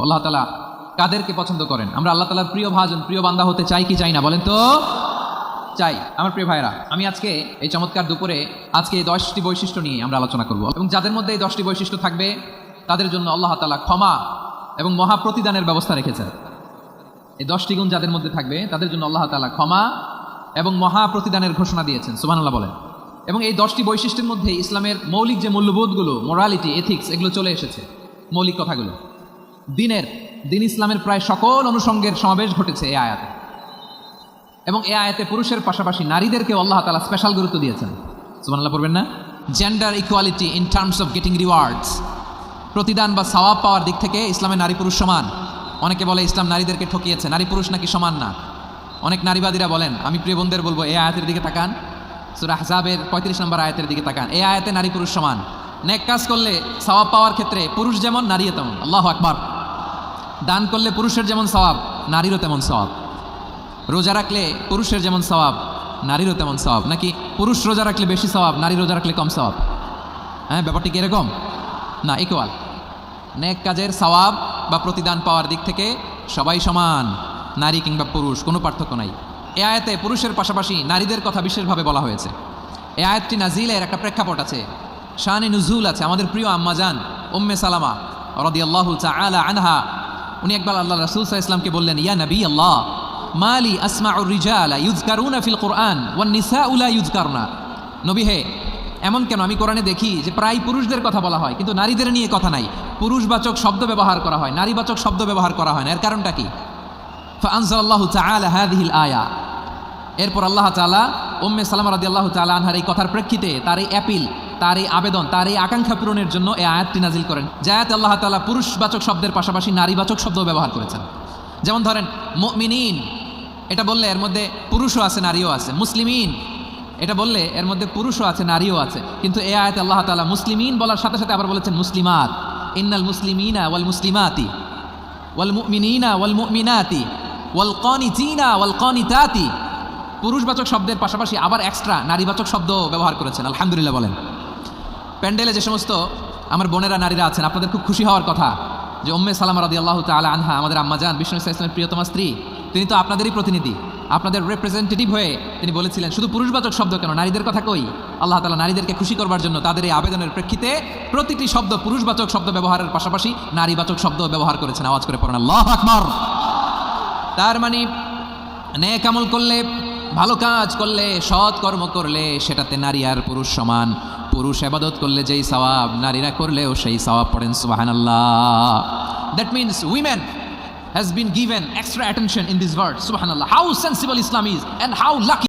আল্লাহ তাআলা কাদেরকে পছন্দ করেন? আমরা আল্লাহ তাআলার প্রিয় ভাজন, প্রিয় বান্দা হতে চাই কি চাই না বলেন তো? চাই। আমার প্রিয় ভাইরা, আমি আজকে এই চমৎকার দুপুরে আজকে এই 10টি বৈশিষ্ট্য নিয়ে আমরা আলোচনা করব, এবং যাদের মধ্যে এই 10টি বৈশিষ্ট্য থাকবে তাদের জন্য আল্লাহ তাআলা ক্ষমা এবং মহা প্রতিদানের ব্যবস্থা রেখেছেন। এই 10টি গুণ যাদের মধ্যে থাকবে তাদের জন্য আল্লাহ তাআলা ক্ষমা এবং মহা প্রতিদানের ঘোষণা দিয়েছেন। সুবহানাল্লাহ বলেন। এবং এই 10টি বৈশিষ্ট্যের মধ্যে ইসলামের মৌলিক যে মূল্যবোধগুলো, মোরালিটি, এথিক্স, এগুলো চলে এসেছে। মৌলিক কথাগুলো দিন ইসলামের প্রায় সকল অনুষঙ্গের সমাবেশ ঘটেছে এই আয়াতে। এবং এই আয়াতে পুরুষের পাশাপাশি নারীদেরকে আল্লাহ তাআলা স্পেশাল গুরুত্ব দিয়েছেন। সুবহানাল্লাহ পড়বেন না? Gender equality in terms of getting rewards, প্রতিদান বা সওয়াব পাওয়ার দিক থেকে ইসলামে নারী পুরুষ সমান। অনেকে বলে ইসলাম নারীদেরকে ঠকিয়েছে, নারী পুরুষ নাকি সমান না। অনেক নারীবাদীরা বলেন, আমি প্রিয় বোনদের বলবো এই আয়াতের দিকে তাকান, সূরা আহজাবের 35 নম্বর আয়াতের দিকে তাকান। এই আয়াতে নারী পুরুষ সমান। নেক কাজ করলে সওয়াব পাওয়ার ক্ষেত্রে পুরুষ যেমন নারীও তেমন। আল্লাহু আকবার। দান করলে পুরুষের যেমন সওয়াব, নারীরও তেমন সওয়াব। রোজা রাখলে পুরুষের যেমন সওয়াব, নারীরও তেমন সওয়াব। নাকি পুরুষ রোজা রাখলে বেশি সওয়াব, নারী রোজা রাখলে কম সওয়াব? হ্যাঁ, ব্যাপারটি কি এরকম না? ইকুয়াল। নেক কাজের সওয়াব বা প্রতিদান পাওয়ার দিক থেকে সবাই সমান, নারী কিংবা পুরুষ, কোনো পার্থক্য নাই। এই আয়াতে পুরুষের পাশাপাশি নারীদের কথা বিশেষভাবে বলা হয়েছে। এই আয়াতটি নাজিলের একটা প্রেক্ষাপট আছে, শানে নুজুল আছে। আমাদের প্রিয় আম্মাজান উম্মে সালামা রাদিয়াল্লাহু তাআলা আনহা, উনি একবার আল্লাহ রাসূল সাল্লাল্লাহু আলাইহি ওয়াসাল্লামকে বললেন, ইয়া নবী আল্লাহ, মালি আসমাউর রিজালা ইউযকারুনা ফিল কুরআন ওয়ান নিসাউ লা ইউযকারনা। নবী হে, এমন কেন আমি কোরআনে দেখি যে প্রায় পুরুষদের কথা বলা হয় কিন্তু নারীদের নিয়ে কথা নাই। পুরুষবাচক শব্দ ব্যবহার করা হয়, নারীবাচক শব্দ ব্যবহার করা হয় না। এর কারণটা কি? ফাআনজালাল্লাহু তাআলা হাযিহিল আয়া। এরপর আল্লাহ তাআলা উম্মে সালামা রাদিয়াল্লাহু তাআলা আনহার এই কথার প্রেক্ষিতে, তার এই অ্যাপিল, তার এই আবেদন, তার এই আকাঙ্ক্ষা পূরণের জন্য এই আয়াতটি নাজিল করেন। যে আয়াতে আল্লাহ তাআলা পুরুষবাচক শব্দের পাশাপাশি নারীবাচক শব্দ ব্যবহার করেছেন। যেমন ধরেন মুমিনিন, এটা বললে এর মধ্যে পুরুষও আছে নারীও আছে। মুসলিমিন, এটা বললে এর মধ্যে পুরুষও আছে নারীও আছে। কিন্তু এই আয়াতে আল্লাহ তাআলা মুসলিমিন বলার সাথে সাথে আবার বলেছেন মুসলিমাত। ইন্নাল মুসলিমিনা ওয়াল মুসলিমাতি ওয়াল মুমিনিনা ওয়াল মুমিনাতি ওয়াল কানিতিনা ওয়াল কানিতাতি। পুরুষবাচক শব্দের পাশাপাশি আবার এক্সট্রা নারীবাচক শব্দ ব্যবহার করেছেন। আলহামদুলিল্লাহ বলেন। প্যান্ডেলে যে সমস্ত আমার বোনেরা নারীরা আছেন, আপনাদের খুব খুশি হওয়ার কথা যে উম্মে সালামা রাদিয়াল্লাহু তাআলা আনহা, আমাদের আম্মাজান, বিষ্ণু সাল্লাল্লাহু আলাইহি ওয়াসাল্লামের প্রিয়তমা স্ত্রী, তিনি তো আপনাদেরই প্রতিনিধি, আপনাদের রিপ্রেজেন্টেটিভ হয়ে তিনি বলেছিলেন, শুধু পুরুষবাচক শব্দ কেন, নারীদের কথা কই? আল্লাহ তাআলা নারীদেরকে খুশি করবার জন্য তাদের এই আবেদনের প্রেক্ষিতে প্রতিটি শব্দ পুরুষবাচক শব্দ ব্যবহারের পাশাপাশি নারীবাচক শব্দ ব্যবহার করেছেন। আওয়াজ করে পড়েন আল্লাহু আকবার। তার মানে নেক আমল করলে, ভালো কাজ করলে, সৎ কর্ম করলে সেটাতে নারী আর পুরুষ সমান। পুরুষ ইবাদত করলে যেই সওয়াব, নারীরা করলেও সেই সওয়াব। পড়েন সুবহানাল্লাহ। That means women has been given extra attention in this verse. Subhanallah. How sensible Islam is and how lucky